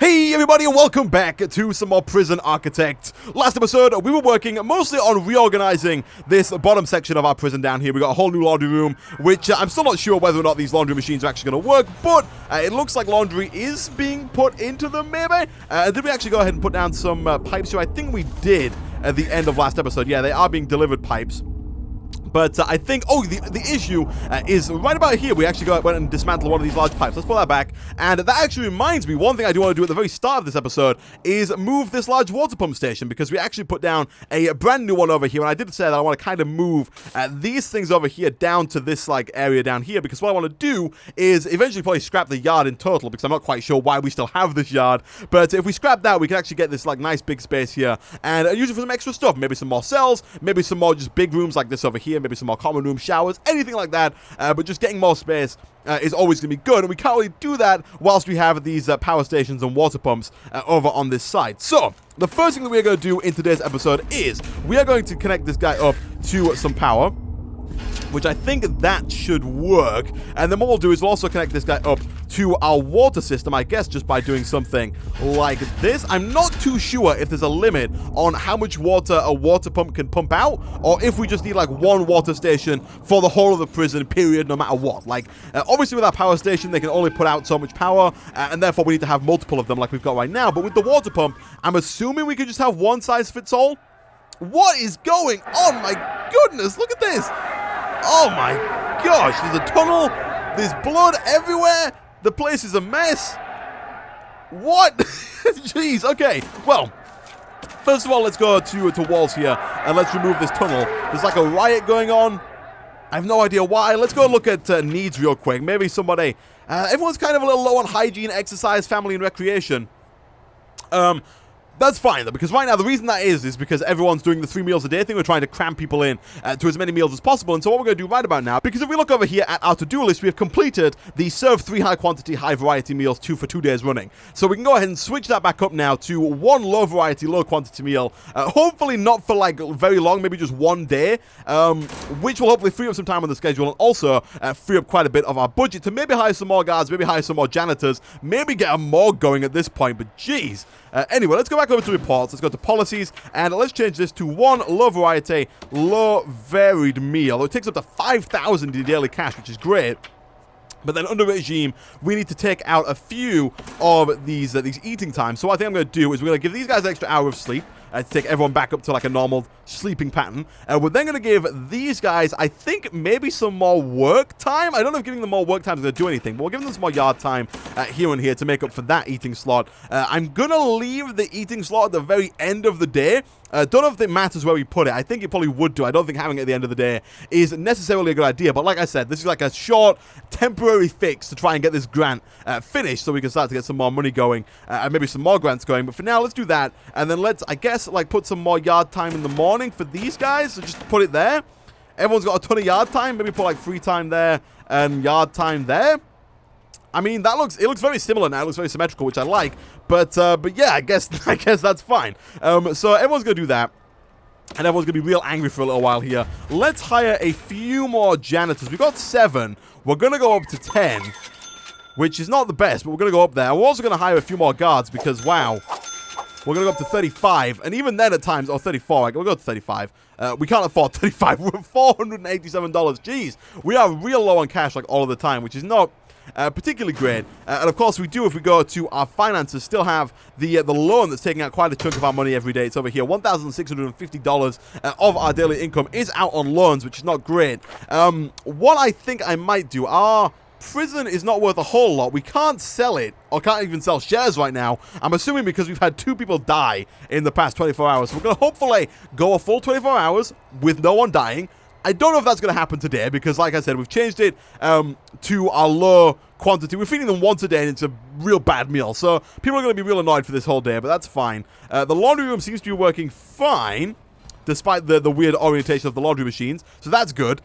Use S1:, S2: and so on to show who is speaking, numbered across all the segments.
S1: Hey everybody and welcome back to some more Prison Architect. Last episode, we were working mostly on reorganizing this bottom section of our prison down here. We got a whole new laundry room, which I'm still not sure whether or not these laundry machines are actually going to work, but it looks like laundry is being put into them, maybe? Did we actually go ahead and put down some pipes here? I think we did at the end of last episode. Yeah, they are being delivered pipes. But I think, the issue is right about here. We actually went and dismantled one of these large pipes. Let's pull that back. And that actually reminds me, one thing I do want to do at the very start of this episode is move this large water pump station, because we actually put down a brand new one over here. And I did say that I want to kind of move these things over here down to this area down here, because what I want to do is eventually probably scrap the yard in total, because I'm not quite sure why we still have this yard. But if we scrap that, we can actually get this nice big space here and use it for some extra stuff. Maybe some more cells, maybe some more just big rooms like this over here, maybe some more common room, showers, anything like that. But just getting more space is always going to be good, and we can't really do that whilst we have these power stations and water pumps over on this side. So, the first thing that we're going to do in today's episode is we are going to connect this guy up to some power, which I think that should work. And then what we'll do is we'll also connect this guy up to our water system, I guess just by doing something like this. I'm not too sure if there's a limit on how much water a water pump can pump out, or if we just need one water station for the whole of the prison, period, no matter what. Obviously with our power station, they can only put out so much power, and therefore we need to have multiple of them like we've got right now. But with the water pump, I'm assuming we could just have one size fits all. What is going on? My goodness, look at this. Oh my gosh, there's a tunnel, there's blood everywhere, the place is a mess. What? Jeez, okay, well, first of all, let's go to walls here, and let's remove this tunnel. There's a riot going on. I have no idea why. Let's go look at needs real quick. Maybe somebody, everyone's kind of a little low on hygiene, exercise, family, and recreation. That's fine, though, because right now the reason that is because everyone's doing the 3 meals a day thing. We're trying to cram people in to as many meals as possible. And so what we're going to do right about now, because if we look over here at our to-do list, we have completed the serve 3 high-quantity, high-variety meals for 2 days running. So we can go ahead and switch that back up now to 1 low-variety, low-quantity meal. Hopefully not for, very long, maybe just 1 day, which will hopefully free up some time on the schedule and also free up quite a bit of our budget to maybe hire some more guards, maybe hire some more janitors, maybe get a morgue going at this point. But, geez. Anyway, let's go back over to reports. Let's go to policies, and let's change this to 1 low variety, low varied meal. It takes up to 5,000 in daily cash, which is great. But then under regime, we need to take out a few of these eating times. So what I think I'm going to do is we're going to give these guys an extra hour of sleep to take everyone back up to a normal sleeping pattern. And we're then going to give these guys, I think, maybe some more work time. I don't know if giving them more work time is going to do anything, but we'll give them some more yard time here and here to make up for that eating slot. I'm going to leave the eating slot at the very end of the day. Don't know if it matters where we put it. I think it probably would do. I don't think having it at the end of the day is necessarily a good idea. But like I said, this is a short, temporary fix to try and get this grant finished so we can start to get some more money going and maybe some more grants going. But for now, let's do that. And then let's, I guess, put some more yard time in the morning for these guys. So just put it there. Everyone's got a ton of yard time. Maybe put free time there and yard time there. I mean, it looks very similar now. It looks very symmetrical, which I like. But yeah, I guess that's fine. So everyone's gonna do that, and everyone's gonna be real angry for a little while here. Let's hire a few more janitors. We got 7. We're gonna go up to 10, which is not the best, but we're gonna go up there. And we're also gonna hire a few more guards because wow, we're gonna go up to 35, and even then at times, or 34. We'll go to 35. We can't afford 35. We're at $487. Jeez, we are real low on cash all of the time, which is not particularly great. And of course we do, if we go to our finances, still have the loan that's taking out quite a chunk of our money every day. It's over here. $1,650 of our daily income is out on loans, which is not great. What I think I might do, our prison is not worth a whole lot. We can't sell it, or can't even sell shares right now. I'm assuming because we've had 2 people die in the past 24 hours. So we're going to hopefully go a full 24 hours with no one dying. I don't know if that's going to happen today because, like I said, we've changed it to our low quantity. We're feeding them once a day, and it's a real bad meal. So people are going to be real annoyed for this whole day, but that's fine. The laundry room seems to be working fine, despite the weird orientation of the laundry machines. So that's good.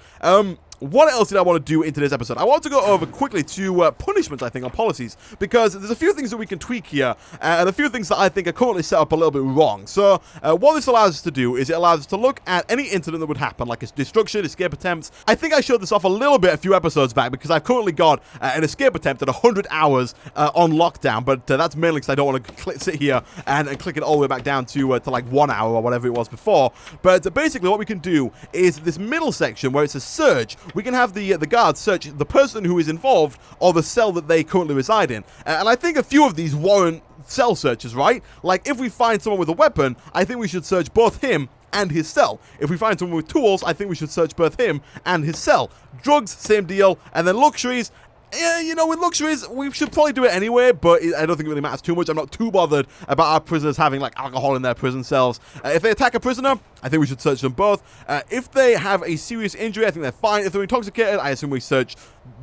S1: what else did I want to do in today's episode? I want to go over quickly to punishments, I think, on policies, because there's a few things that we can tweak here, and a few things that I think are currently set up a little bit wrong. So, what this allows us to do is it allows us to look at any incident that would happen, like a destruction, escape attempts. I think I showed this off a little bit a few episodes back, because I've currently got an escape attempt at 100 hours on lockdown, but that's mainly because I don't want to sit here and click it all the way back down to like 1 hour or whatever it was before. But basically, what we can do is this middle section where it says search. We can have the guards search the person who is involved or the cell that they currently reside in. And I think a few of these warrant cell searches, right? Like, if we find someone with a weapon, I think we should search both him and his cell. If we find someone with tools, I think we should search both him and his cell. Drugs, same deal. And then luxuries. Yeah, you know, with luxuries, we should probably do it anyway, but I don't think it really matters too much. I'm not too bothered about our prisoners having, like, alcohol in their prison cells. If they attack a prisoner, I think we should search them both. If they have a serious injury, I think they're fine. If they're intoxicated, I assume we search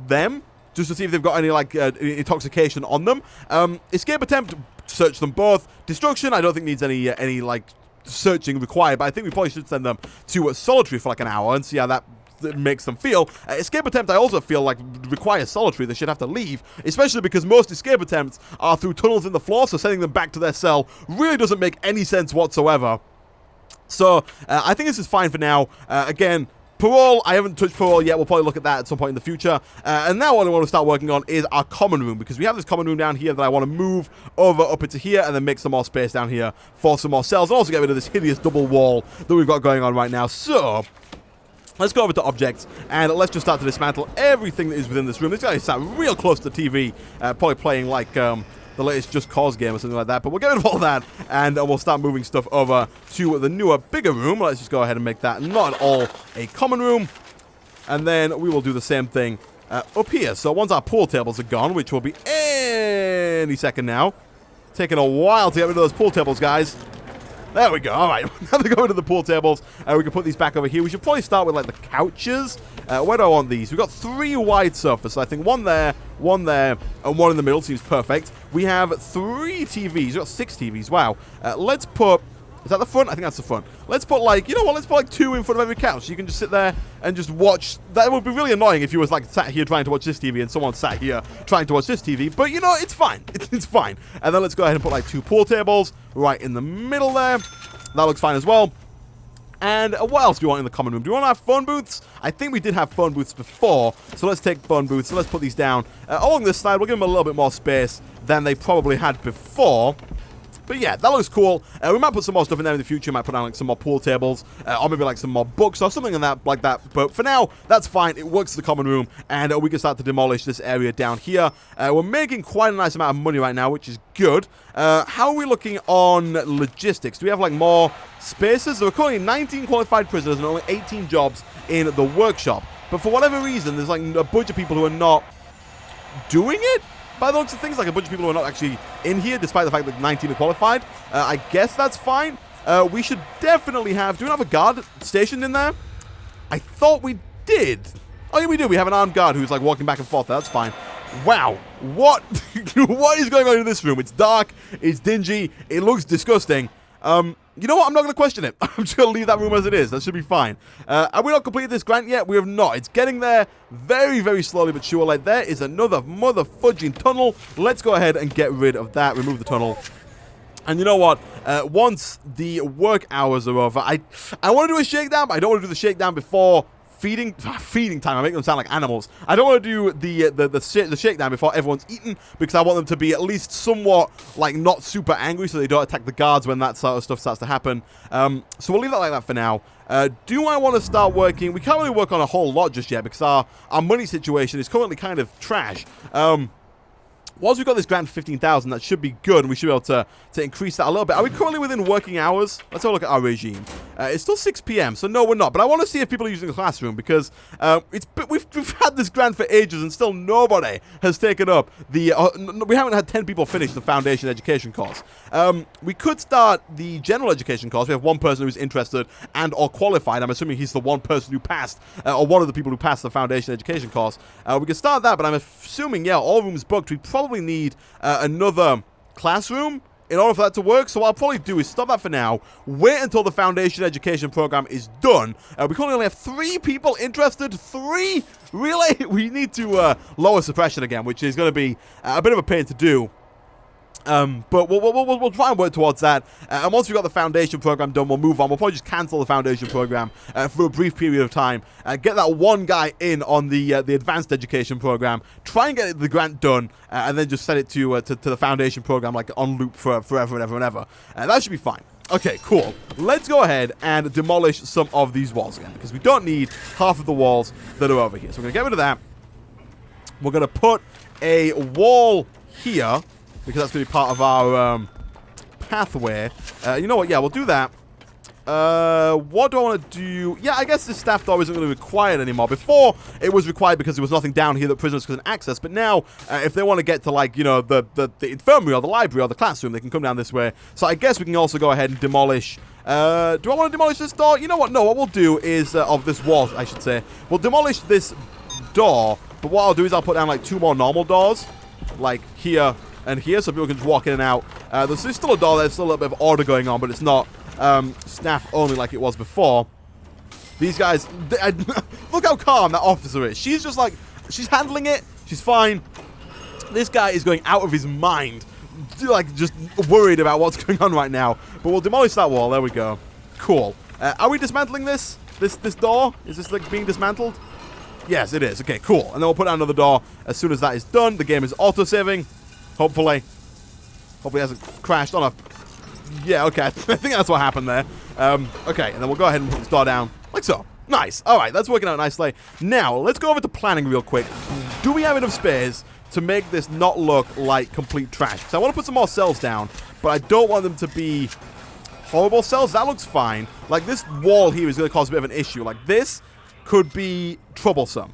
S1: them, just to see if they've got any, like, intoxication on them. Escape attempt, search them both. Destruction, I don't think needs any like, searching required, but I think we probably should send them to solitary for, like, an hour and see how that makes them feel. Escape attempt, I also feel like requires solitary. They should have to leave, especially because most escape attempts are through tunnels in the floor, so sending them back to their cell really doesn't make any sense whatsoever. So, I think this is fine for now. Again, parole, I haven't touched parole yet. We'll probably look at that at some point in the future. And now what I want to start working on is our common room, because we have this common room down here that I want to move over up into here and then make some more space down here for some more cells, and also get rid of this hideous double wall that we've got going on right now. So, let's go over to objects, and let's just start to dismantle everything that is within this room. This guy is sat real close to the TV, probably playing like the latest Just Cause game or something like that. But we'll get rid of all that, and we'll start moving stuff over to the newer, bigger room. Let's just go ahead and make that not at all a common room. And then we will do the same thing up here. So once our pool tables are gone, which will be any second now. Taking a while to get rid of those pool tables, guys. There we go. All right. Now we go into the pool tables. We can put these back over here. We should probably start with, like, the couches. Where do I want these? We've got 3 wide sofas. I think one there, and one in the middle seems perfect. We have 3 TVs. We've got 6 TVs. Wow. Let's put... Is that the front? I think that's the front. Let's put, like, you know what? Let's put, like, 2 in front of every couch. So you can just sit there and just watch. That would be really annoying if you was, like, sat here trying to watch this TV and someone sat here trying to watch this TV. But, you know, it's fine. It's fine. And then let's go ahead and put, like, 2 pool tables right in the middle there. That looks fine as well. And what else do we want in the common room? Do we want to have phone booths? I think we did have phone booths before. So let's take phone booths. So let's put these down. Along this side, we'll give them a little bit more space than they probably had before. But yeah, that looks cool. We might put some more stuff in there in the future. We might put down, like, some more pool tables, or maybe, like, some more books or something like that. But for now, that's fine. It works as the common room, and we can start to demolish this area down here. We're making quite a nice amount of money right now, which is good. How are we looking on logistics? Do we have, like, more spaces? There are currently 19 qualified prisoners and only 18 jobs in the workshop. But for whatever reason, there's, like, a bunch of people who are not doing it. By the looks of things, like a bunch of people who are not actually in here, despite the fact that 19 are qualified. I guess that's fine. We should definitely have... Do we have a guard stationed in there? I thought we did. Oh, yeah, we do. We have an armed guard who's, like, walking back and forth. That's fine. Wow. What? What is going on in this room? It's dark. It's dingy. It looks disgusting. You know what? I'm not going to question it. I'm just going to leave that room as it is. That should be fine. Have we not completed this grant yet? We have not. It's getting there very, very slowly but sure. Like, there is another mother-fudging tunnel. Let's go ahead and get rid of that. Remove the tunnel. And you know what? Once the work hours are over, I want to do a shakedown, but I don't want to do the shakedown before feeding time. I make them sound like animals. I don't want to do the shakedown before everyone's eaten, because I want them to be at least somewhat, like, not super angry so they don't attack the guards when that sort of stuff starts to happen. So we'll leave that like that for now. Do I want to start working? We can't really work on a whole lot just yet because our money situation is currently kind of trash. Once we've got this grant for 15,000, that should be good, and we should be able to increase that a little bit. Are we currently within working hours? Let's have a look at our regime. It's still 6 p.m., so no, we're not. But I want to see if people are using the classroom, because we've had this grant for ages, and still nobody has taken up the... we haven't had 10 people finish the foundation education course. We could start the general education course. We have one person who's interested and or qualified. I'm assuming he's the one person who passed, or one of the people who passed the foundation education course. We could start that, but I'm assuming, yeah, all rooms booked. We probably need another classroom in order for that to work. So what I'll probably do is stop that for now, wait until the foundation education program is done. We currently only have 3 people interested. 3? Really? We need to lower suppression again, which is going to be a bit of a pain to do. But we'll try and work towards that. And once we've got the foundation program done, we'll move on. We'll probably just cancel the foundation program for a brief period of time. Get that one guy in on the advanced education program. Try and get the grant done, and then just set it to the foundation program like on loop for forever and ever and ever. That should be fine. Okay, cool. Let's go ahead and demolish some of these walls again, because we don't need half of the walls that are over here. So we're going to get rid of that. We're going to put a wall here, because that's going to be part of our pathway. You know what? Yeah, we'll do that. What do I want to do? Yeah, I guess this staff door isn't going to be required anymore. Before, it was required because there was nothing down here that prisoners couldn't access. But now, if they want to get to, like, you know, the infirmary or the library or the classroom, they can come down this way. So I guess we can also go ahead and demolish... do I want to demolish this door? You know what? No, what we'll do is... of this wall, I should say. We'll demolish this door. But what I'll do is I'll put down, like, 2 more normal doors. Like, here... and here, so people can just walk in and out. There's still a door, there's still a little bit of order going on, but it's not staff only like it was before. These guys, look how calm that officer is. She's just like, she's handling it, she's fine. This guy is going out of his mind, like just worried about what's going on right now. But we'll demolish that wall, there we go. Cool. Are we dismantling this door? Is this like being dismantled? Yes, it is. Okay, cool. And then we'll put down another door as soon as that is done. The game is auto-saving. Hopefully it hasn't crashed on a... Yeah, okay. I think that's what happened there. Okay, and then we'll go ahead and put this door down. Like so. Nice. Alright, that's working out nicely. Now, let's go over to planning real quick. Do we have enough space to make this not look like complete trash? Because I want to put some more cells down, but I don't want them to be horrible cells. That looks fine. Like, this wall here is going to cause a bit of an issue. Like, this could be troublesome.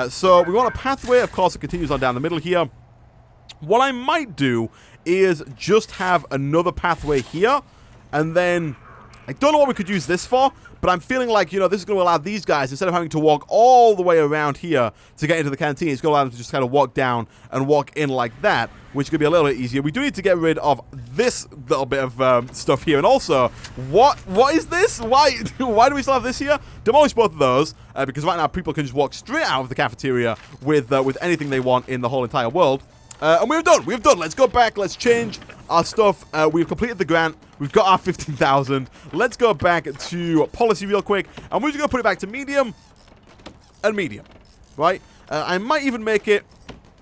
S1: So, we want a pathway, of course, that continues on down the middle here. What I might do is just have another pathway here, and then I don't know what we could use this for, but I'm feeling like, you know, this is going to allow these guys, instead of having to walk all the way around here to get into the canteen, it's going to allow them to just kind of walk down and walk in like that, which could be a little bit easier. We do need to get rid of this little bit of stuff here, and also, what is this? Why do we still have this here? Demolish both of those, because right now people can just walk straight out of the cafeteria with anything they want in the whole entire world. And we're done. We're done. Let's go back. Let's change our stuff. We've completed the grant. We've got our 15,000. Let's go back to policy real quick. And we're just going to put it back to medium and medium. Right? I might even make it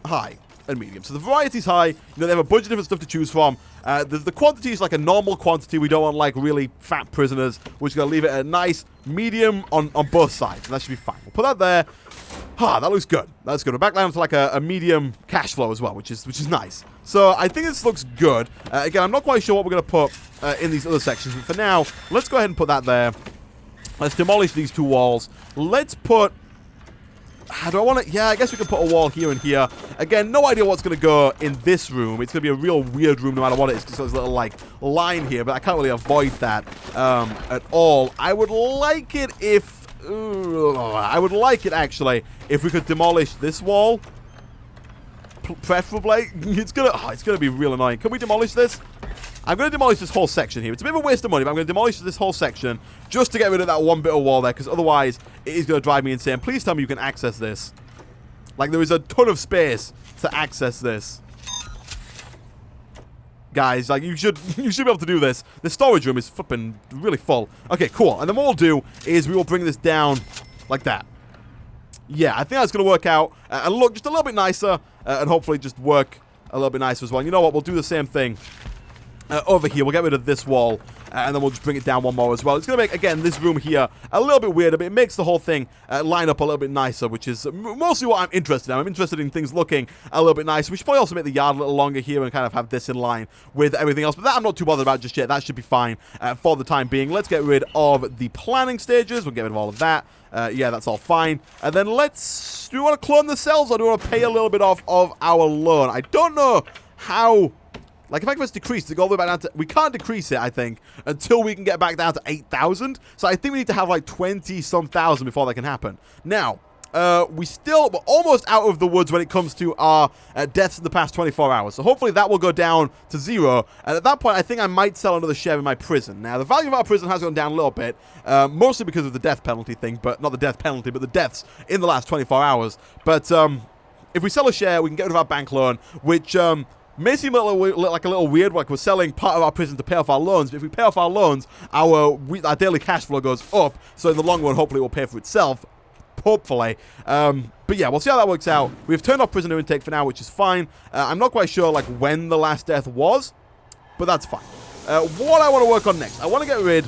S1: high and medium. So the variety's high. You know, they have a bunch of different stuff to choose from. The quantity is like a normal quantity. We don't want like really fat prisoners. We're just going to leave it at a nice medium on both sides. And that should be fine. We'll put that there. Ah, that looks good. That's good. We're back down to like a medium cash flow as well, which is nice. So I think this looks good. Again, I'm not quite sure what we're going to put in these other sections, but for now, let's go ahead and put that there. Let's demolish these 2 walls. Let's put... do I want to... Yeah, I guess we can put a wall here and here. Again, no idea what's going to go in this room. It's going to be a real weird room no matter what it is, because there's a little, like, line here, but I can't really avoid that at all. I would like it if... I would like it, actually, if we could demolish this wall. Preferably. It's gonna be real annoying. Can we demolish this? I'm going to demolish this whole section here. It's a bit of a waste of money, but I'm going to demolish this whole section just to get rid of that one bit of wall there, because otherwise it is going to drive me insane. Please tell me you can access this. Like, there is a ton of space to access this. Guys, like, you should be able to do this. The storage room is flipping really full. Okay, cool. And then what we'll do is we will bring this down like that. Yeah, I think that's going to work out and look just a little bit nicer and hopefully just work a little bit nicer as well. You know what? We'll do the same thing over here. We'll get rid of this wall and then we'll just bring it down one more as well. It's going to make, again, this room here a little bit weirder, but it makes the whole thing line up a little bit nicer, which is mostly what I'm interested in. I'm interested in things looking a little bit nicer. We should probably also make the yard a little longer here and kind of have this in line with everything else, but that I'm not too bothered about just yet. That should be fine for the time being. Let's get rid of the planning stages. We'll get rid of all of that. Yeah, that's all fine. And then do we want to clone the cells or do we want to pay a little bit off of our loan? I don't know how... Like, if I can decrease to go all the way back down to... We can't decrease it, I think, until we can get back down to 8,000. So I think we need to have, like, 20-some thousand before that can happen. Now, we're almost out of the woods when it comes to our deaths in the past 24 hours. So hopefully that will go down to 0. And at that point, I think I might sell another share in my prison. Now, the value of our prison has gone down a little bit, mostly because of the death penalty thing, but not the death penalty, but the deaths in the last 24 hours. But if we sell a share, we can get rid of our bank loan, which may seem like a little weird, like we're selling part of our prison to pay off our loans, but if we pay off our loans, our daily cash flow goes up, so in the long run, hopefully it will pay for itself. Hopefully. But yeah, we'll see how that works out. We've turned off prisoner intake for now, which is fine. I'm not quite sure like when the last death was, but that's fine. What I want to work on next, I want to get rid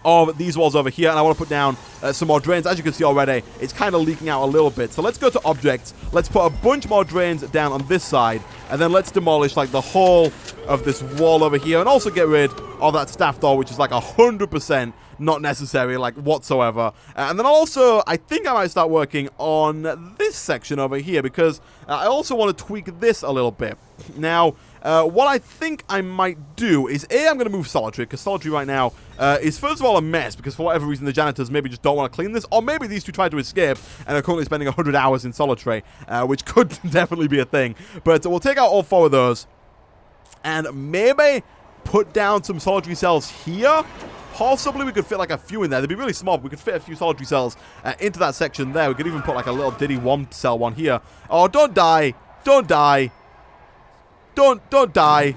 S1: of these walls over here, and I want to put down some more drains. As you can see already, it's kind of leaking out a little bit. So let's go to objects. Let's put a bunch more drains down on this side, and then let's demolish like the whole of this wall over here, and also get rid of that staff door, which is like 100% not necessary, like whatsoever. And then also, I think I might start working on this section over here, because I also want to tweak this a little bit. Now, what I think I might do is, I'm going to move solitary, because solitary right now is, first of all, a mess, because for whatever reason, the janitors maybe just don't want to clean this, or maybe these two tried to escape and are currently spending 100 hours in solitary, which could definitely be a thing. But we'll take out all 4 of those, and maybe put down some solitary cells here. Possibly we could fit like a few in there. They'd be really small, but we could fit a few solitary cells into that section there. We could even put like a little Diddy 1 cell one here. Oh, don't die. Don't die. Don't die.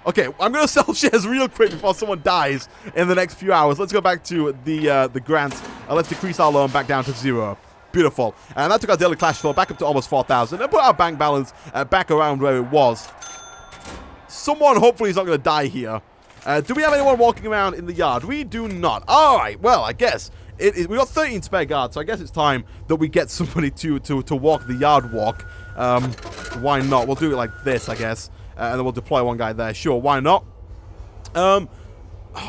S1: Okay, I'm going to sell shares real quick before someone dies in the next few hours. Let's go back to the grants. Let's decrease our loan back down to 0. Beautiful. And that took our daily cash flow back up to almost 4,000. And put our bank balance back around where it was. Someone hopefully is not going to die here. Do we have anyone walking around in the yard? We do not. Alright, well, I guess we got 13 spare guards, so I guess it's time that we get somebody to walk the yard walk. Why not? We'll do it like this, I guess. And then we'll deploy one guy there. Sure, why not?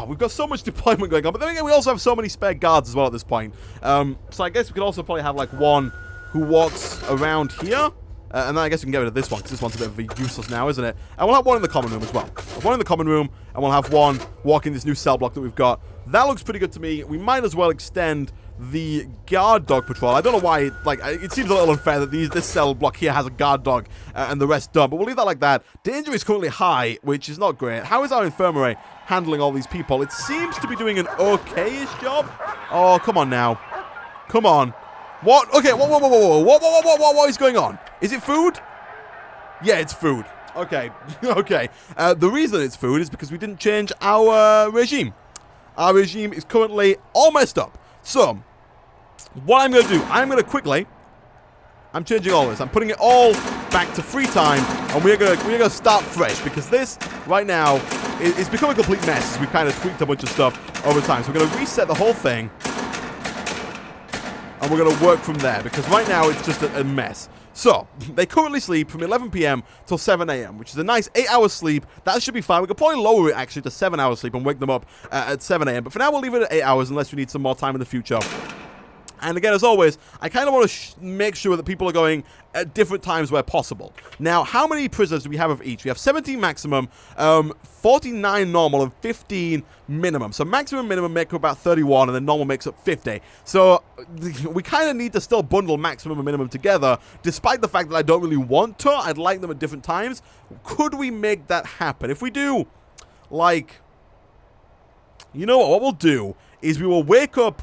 S1: We've got so much deployment going on, but then again, we also have so many spare guards as well at this point. So I guess we could also probably have like one who walks around here. And then I guess we can get rid of this one, because this one's a bit of a useless now, isn't it? And we'll have one in the common room as well. One in the common room, and we'll have one walking this new cell block that we've got. That looks pretty good to me. We might as well extend the guard dog patrol. I don't know why, it seems a little unfair that this cell block here has a guard dog and the rest don't, but we'll leave that like that. Danger is currently high, which is not great. How is our infirmary handling all these people? It seems to be doing an okay-ish job. Oh, come on now. Come on. What? Okay, whoa. What is going on? Is it food? Yeah, it's food. Okay, okay. The reason it's food is because we didn't change our regime. Our regime is currently all messed up. So, what I'm going to do, I'm changing all this. I'm putting it all back to free time, and we're gonna start fresh, because this, right now, it's become a complete mess. We've kind of tweaked a bunch of stuff over time. So we're going to reset the whole thing. And we're going to work from there, because right now it's just a mess. So, they currently sleep from 11 p.m. till 7 a.m., which is a nice 8 hours sleep. That should be fine. We could probably lower it, actually, to 7 hours sleep and wake them up at 7 a.m. But for now, we'll leave it at 8 hours unless we need some more time in the future. And again, as always, I kind of want to make sure that people are going at different times where possible. Now, how many prisoners do we have of each? We have 17 maximum, 49 normal, and 15 minimum. So maximum and minimum make up about 31, and then normal makes up 50. So we kind of need to still bundle maximum and minimum together, despite the fact that I don't really want to. I'd like them at different times. Could we make that happen? If we do, like, you know what we'll do is we will wake up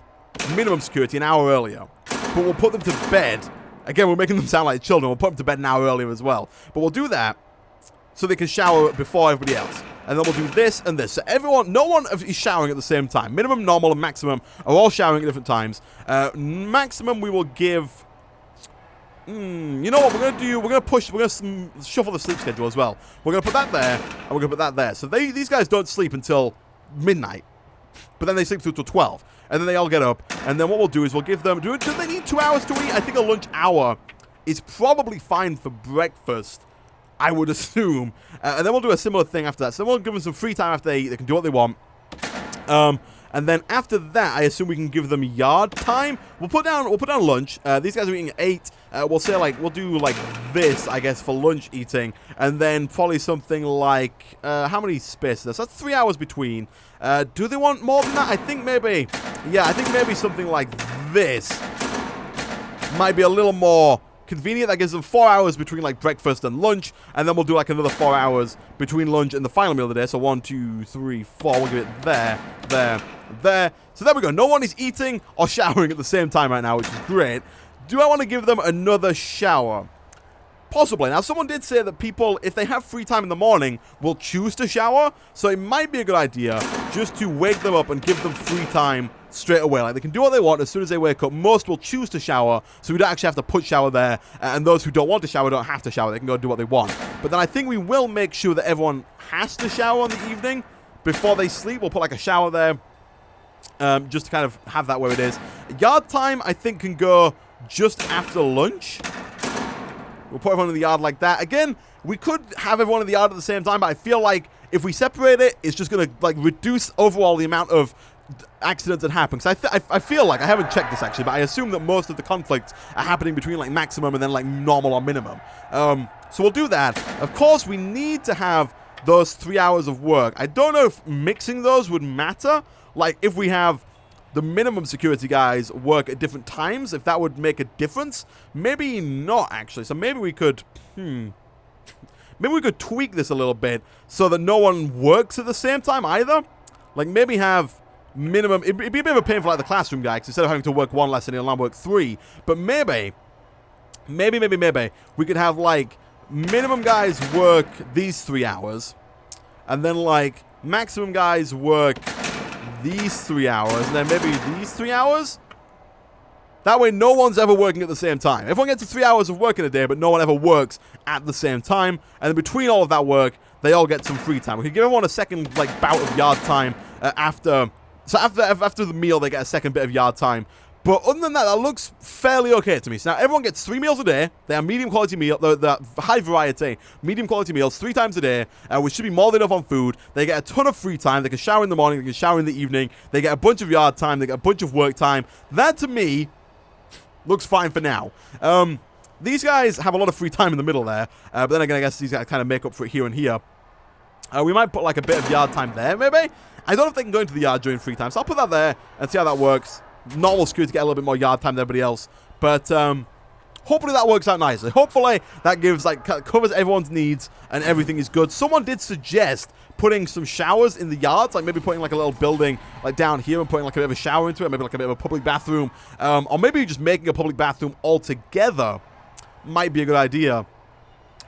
S1: minimum security an hour earlier, but we'll put them to bed. Again, we're making them sound like children. We'll put them to bed an hour earlier as well, but we'll do that so they can shower before everybody else. And then we'll do this and this. So everyone, no one is showering at the same time. Minimum, normal, and maximum are all showering at different times. Maximum we will give... you know what we're going to do? We're going to shuffle the sleep schedule as well. We're going to put that there, and we're going to put that there. So these guys don't sleep until midnight, but then they sleep through till 12. And then they all get up. And then what we'll do is we'll give them... Do they need 2 hours to eat? I think a lunch hour is probably fine for breakfast, I would assume. And then we'll do a similar thing after that. So then we'll give them some free time after they eat. They can do what they want. And then after that, I assume we can give them yard time. We'll put down lunch. These guys are eating at 8. We'll say, like, we'll do, like, this, I guess, for lunch eating. And then probably something like... how many spaces? So that's 3 hours between. Do they want more than that? I think maybe... Yeah, I think maybe something like this might be a little more convenient. That gives them 4 hours between like breakfast and lunch, and then we'll do like another 4 hours between lunch and the final meal of the day. So 1, 2, 3, 4. We'll give it there, there, there. So there we go. No one is eating or showering at the same time right now, which is great. Do I want to give them another shower? Possibly. Now, someone did say that people, if they have free time in the morning, will choose to shower. So it might be a good idea just to wake them up and give them free time straight away. Like, they can do what they want as soon as they wake up. Most will choose to shower, so we don't actually have to put shower there. And those who don't want to shower don't have to shower. They can go do what they want. But then I think we will make sure that everyone has to shower in the evening before they sleep. We'll put like a shower there, just to kind of have that where it is. Yard time, I think, can go just after lunch. We'll put everyone in the yard like that. Again, we could have everyone in the yard at the same time, but I feel like if we separate it, it's just going to like reduce overall the amount of accidents that happen. Because I feel like, I haven't checked this actually, but I assume that most of the conflicts are happening between like maximum and then like normal or minimum. So we'll do that. Of course, we need to have those 3 hours of work. I don't know if mixing those would matter. Like if we have the minimum security guys work at different times, if that would make a difference. Maybe not, actually. So maybe we could, maybe we could tweak this a little bit so that no one works at the same time either. Like maybe have minimum, it'd be a bit of a pain for like the classroom guy, because instead of having to work 1 lesson, he'll now work 3. But maybe we could have like minimum guys work these 3 hours, and then like maximum guys work these 3 hours, and then maybe these 3 hours. That way no one's ever working at the same time. Everyone gets 3 hours of work in a day, but no one ever works at the same time. And then between all of that work, they all get some free time. We could give everyone a second like bout of yard time after the meal. They get a second bit of yard time. But other than that, that looks fairly okay to me. So now everyone gets 3 meals a day. They are medium quality meal, the high variety, medium quality meals 3 times a day, which should be more than enough on food. They get a ton of free time. They can shower in the morning. They can shower in the evening. They get a bunch of yard time. They get a bunch of work time. That to me looks fine for now. These guys have a lot of free time in the middle there. But then again, I guess these guys kind of make up for it here and here. We might put like a bit of yard time there, maybe. I don't know if they can go into the yard during free time, so I'll put that there and see how that works. Normal security get a little bit more yard time than everybody else, but hopefully that works out nicely. Hopefully that gives like covers everyone's needs and everything is good. Someone did suggest putting some showers in the yards, like maybe putting like a little building like down here and putting like a bit of a shower into it, maybe like a bit of a public bathroom, or maybe just making a public bathroom altogether might be a good idea,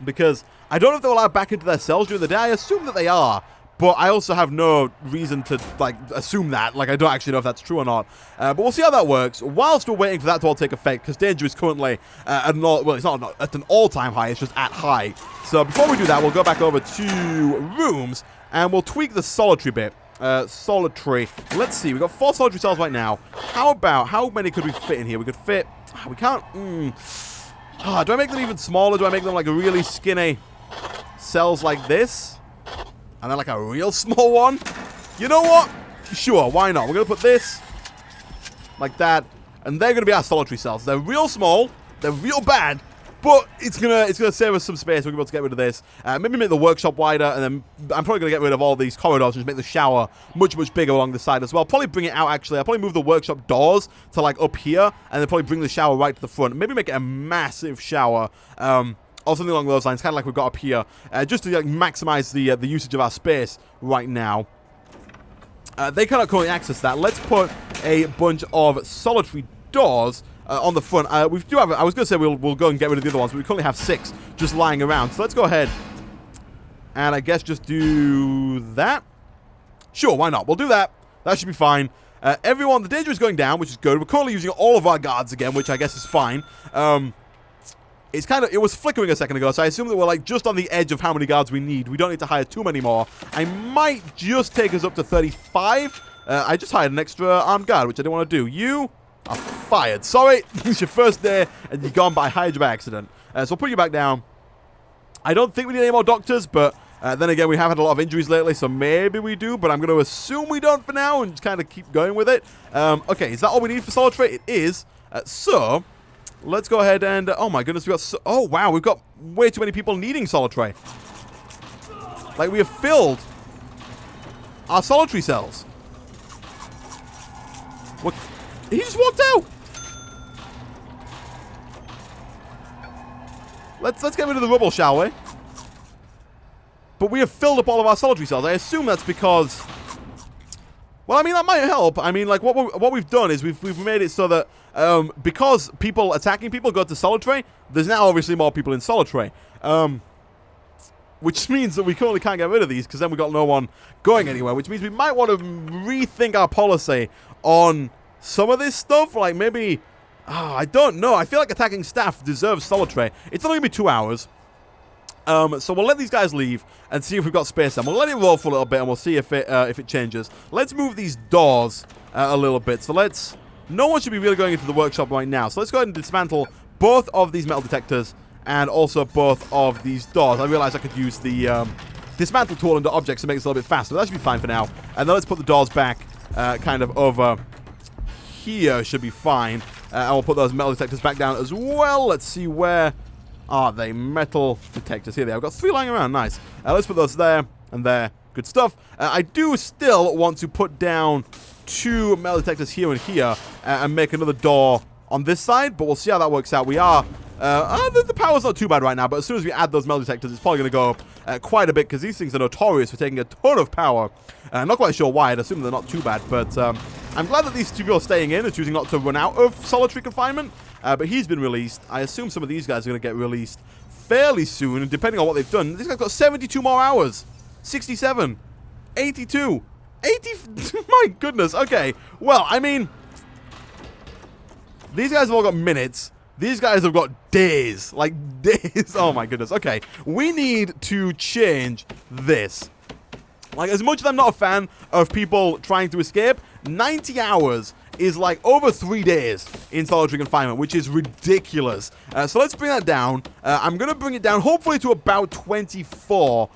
S1: because I don't know if they're allowed back into their cells during the day. I assume that they are. But I also have no reason to, like, assume that. Like, I don't actually know if that's true or not. But we'll see how that works. Whilst we're waiting for that to all take effect, because danger is currently at an all, well, it's not at an all-time high. It's just at high. So before we do that, we'll go back over to rooms, and we'll tweak the solitary bit. Solitary. Let's see. We've got 4 solitary cells right now. How many could we fit in here? We could fit... we can't... do I make them even smaller? Do I make them, like, really skinny cells like this? And then like a real small one? You know what? Sure, why not? We're going to put this like that. And they're going to be our solitary cells. They're real small. They're real bad. But it's gonna save us some space. We're going to be able to get rid of this. Maybe make the workshop wider. And then I'm probably going to get rid of all these corridors and just make the shower much, much bigger along the side as well. Probably bring it out, actually. I'll probably move the workshop doors to like up here. And then probably bring the shower right to the front. Maybe make it a massive shower. Or something along those lines, kind of like we've got up here, just to like, maximize the usage of our space right now. They cannot currently access that. Let's put a bunch of solitary doors on the front. We do have. I was going to say we'll go and get rid of the other ones, but we currently have 6 just lying around. So let's go ahead and I guess just do that. Sure, why not? We'll do that. That should be fine. Everyone, the danger is going down, which is good. We're currently using all of our guards again, which I guess is fine. It's kind of, it was flickering a second ago, so I assume that we're like just on the edge of how many guards we need. We don't need to hire too many more. I might just take us up to 35. I just hired an extra armed guard, which I didn't want to do. You are fired. Sorry, it's your first day and you're gone, but I hired you by accident. So I'll put you back down. I don't think we need any more doctors, but then again, we have had a lot of injuries lately, so maybe we do, but I'm going to assume we don't for now and just kind of keep going with it. Okay, is that all we need for solitary? It is. So... let's go ahead and... oh my goodness, we got... oh wow, we've got way too many people needing solitary. Like, we have filled our solitary cells. What? He just walked out. Let's get rid of the rubble, shall we? But we have filled up all of our solitary cells. I assume that's because... Well, I mean, that might help. I mean, like, what we've done is we've made it so that because people attacking people go to solitary, there's now obviously more people in solitary. Which means that we currently can't get rid of these because then we've got no one going anywhere. Which means we might want to rethink our policy on some of this stuff. Like, maybe... I don't know. I feel like attacking staff deserves solitary. It's only going to be 2 hours. So we'll let these guys leave and see if we've got space then. We'll let it roll for a little bit and we'll see if it changes. Let's move these doors a little bit. So let's... No one should be really going into the workshop right now. So let's go ahead and dismantle both of these metal detectors and also both of these doors. I realized I could use the dismantle tool under objects to make this a little bit faster. That should be fine for now. And then let's put the doors back kind of over here. Should be fine. And we'll put those metal detectors back down as well. Let's see where... are they? Metal detectors. Here they are. I've got 3 lying around. Nice. Let's put those there and there. Good stuff. I do still want to put down 2 metal detectors here and here and make another door on this side, but we'll see how that works out. We are... the power's not too bad right now, but as soon as we add those metal detectors, it's probably going to go up quite a bit because these things are notorious for taking a ton of power. I'm not quite sure why. I'd assume they're not too bad, but I'm glad that these 2 people are staying in and choosing not to run out of solitary confinement. But he's been released. I assume some of these guys are going to get released fairly soon, and depending on what they've done. This guy's got 72 more hours. 67. 82. 80. My goodness. Okay. Well, I mean, these guys have all got minutes. These guys have got days. Like, days. Oh, my goodness. Okay. We need to change this. Like, as much as I'm not a fan of people trying to escape, 90 hours is like over 3 days in solitary confinement, which is ridiculous. So let's bring that down. I'm going to bring it down hopefully to about 24.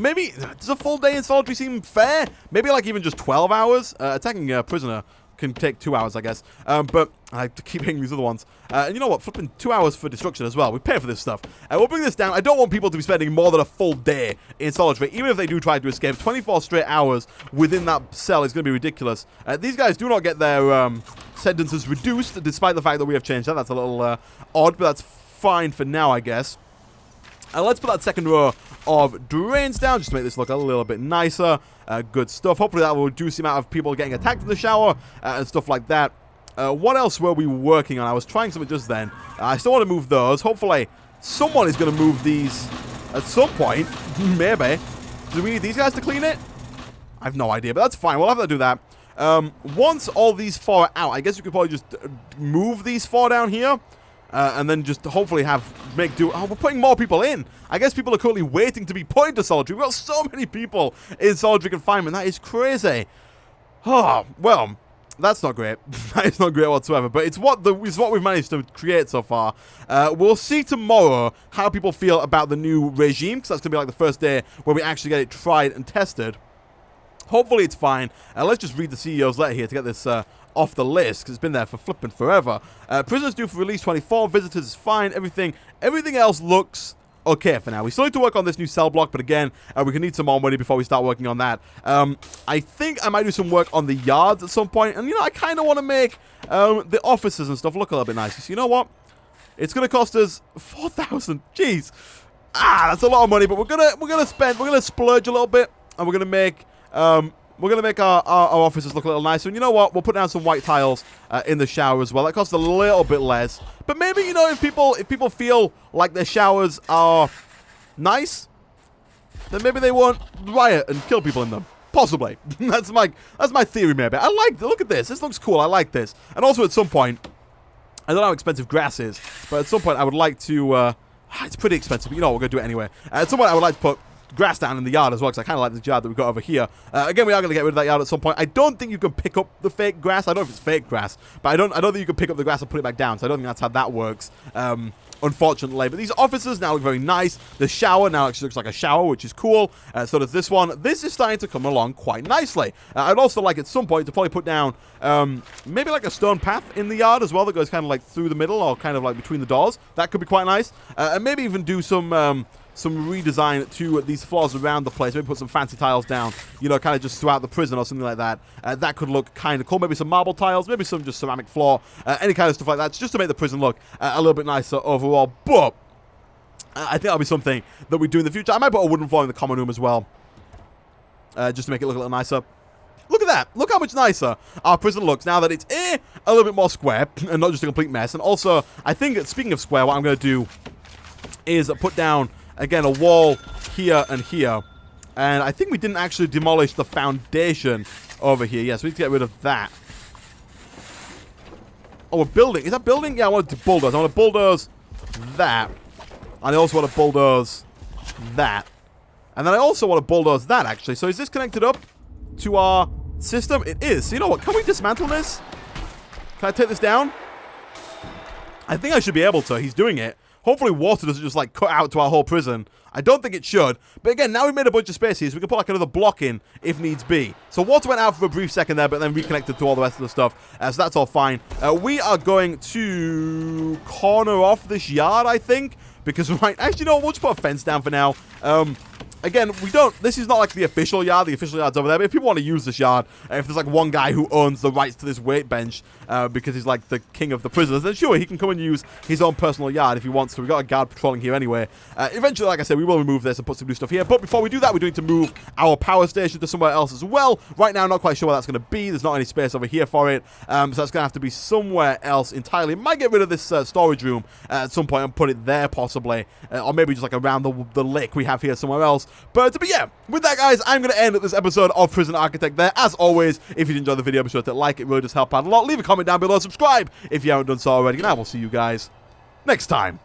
S1: Maybe, does a full day in solitary seem fair? Maybe like even just 12 hours? Attacking a prisoner can take 2 hours, I guess. But I have to keep hitting these other ones. And you know what? Flipping 2 hours for destruction as well. We pay for this stuff. We'll bring this down. I don't want people to be spending more than a full day in solitary, even if they do try to escape. 24 straight hours within that cell is going to be ridiculous. These guys do not get their sentences reduced, despite the fact that we have changed that. That's a little odd, but that's fine for now, I guess. Let's put that second row of drains down, just to make this look a little bit nicer. Good stuff. Hopefully that will reduce the amount of people getting attacked in the shower and stuff like that. What else were we working on? I was trying something just then. I still want to move those. Hopefully someone is going to move these at some point. Maybe. Do we need these guys to clean it? I have no idea, but that's fine. We'll have to do that. Once all these 4 are out, I guess we could probably just move these 4 down here. And then just hopefully make do. Oh, we're putting more people in. I guess people are currently waiting to be put into solitary. We've got so many people in solitary confinement. That is crazy. Oh, well, that's not great. That is not great whatsoever. But it's what we've managed to create so far. We'll see tomorrow how people feel about the new regime, because that's going to be like the first day where we actually get it tried and tested. Hopefully it's fine. Let's just read the CEO's letter here to get this off the list, because it's been there for flipping forever. Prisoners due for release 24. Visitors is fine. Everything else looks okay for now. We still need to work on this new cell block, but again, we can need some more money before we start working on that. I think I might do some work on the yards at some point, and you know, I kind of want to make the offices and stuff look a little bit nicer. So you know what? It's going to cost us 4,000. Jeez. That's a lot of money, but we're gonna splurge a little bit, and we're gonna make our offices look a little nicer. And you know what? We'll put down some white tiles in the shower as well. That costs a little bit less. But maybe, you know, if people feel like their showers are nice, then maybe they won't riot and kill people in them. Possibly. That's my theory, maybe. Look at this. This looks cool. I like this. And also at some point, I don't know how expensive grass is, but at some point I would like to, it's pretty expensive, but you know, we're going to do it anyway. At some point I would like to put grass down in the yard as well, because I kind of like the yard that we've got over here. Again, we are going to get rid of that yard at some point. I don't think you can pick up the fake grass. I don't know if it's fake grass, but I don't think you can pick up the grass and put it back down, so I don't think that's how that works, unfortunately. But these offices now look very nice. The shower now actually looks like a shower, which is cool. So does this one. This is starting to come along quite nicely. I'd also like at some point to probably put down maybe like a stone path in the yard as well that goes kind of like through the middle or kind of like between the doors. That could be quite nice. And maybe even do some redesign to these floors around the place. Maybe put some fancy tiles down, you know, kind of just throughout the prison or something like that. That could look kind of cool. Maybe some marble tiles, maybe some just ceramic floor, any kind of stuff like that, just to make the prison look a little bit nicer overall. But I think that'll be something that we do in the future. I might put a wooden floor in the common room as well, just to make it look a little nicer. Look at that. Look how much nicer our prison looks now that it's a little bit more square and not just a complete mess. And also, I think, speaking of square, what I'm going to do is put down, again, a wall here and here. And I think we didn't actually demolish the foundation over here. Yes, we need to get rid of that. Oh, we're building. Is that building? Yeah, I want to bulldoze. I want to bulldoze that. And I also want to bulldoze that. And then I also want to bulldoze that, actually. So is this connected up to our system? It is. So you know what? Can we dismantle this? Can I take this down? I think I should be able to. He's doing it. Hopefully water doesn't just, like, cut out to our whole prison. I don't think it should. But again, now we've made a bunch of space here, so we can put, like, another block in if needs be. So water went out for a brief second there, but then reconnected to all the rest of the stuff. So that's all fine. We are going to corner off this yard, I think. Because, right, actually, no, we'll just put a fence down for now. Again, this is not like the official yard. The official yard's over there. But if people want to use this yard, if there's like one guy who owns the rights to this weight bench because he's like the king of the prisoners, then sure, he can come and use his own personal yard if he wants to. We've got a guard patrolling here anyway. Eventually, like I said, we will remove this and put some new stuff here. But before we do that, we're going to move our power station to somewhere else as well. Right now, I'm not quite sure where that's going to be. There's not any space over here for it. So that's going to have to be somewhere else entirely. Might get rid of this storage room at some point and put it there possibly. Or maybe just like around the lake we have here somewhere else. But yeah, with that, guys, I'm going to end this episode of Prison Architect there. As always, if you enjoyed the video, be sure to like it. Really does help out a lot. Leave a comment down below. Subscribe if you haven't done so already. And I will see you guys next time.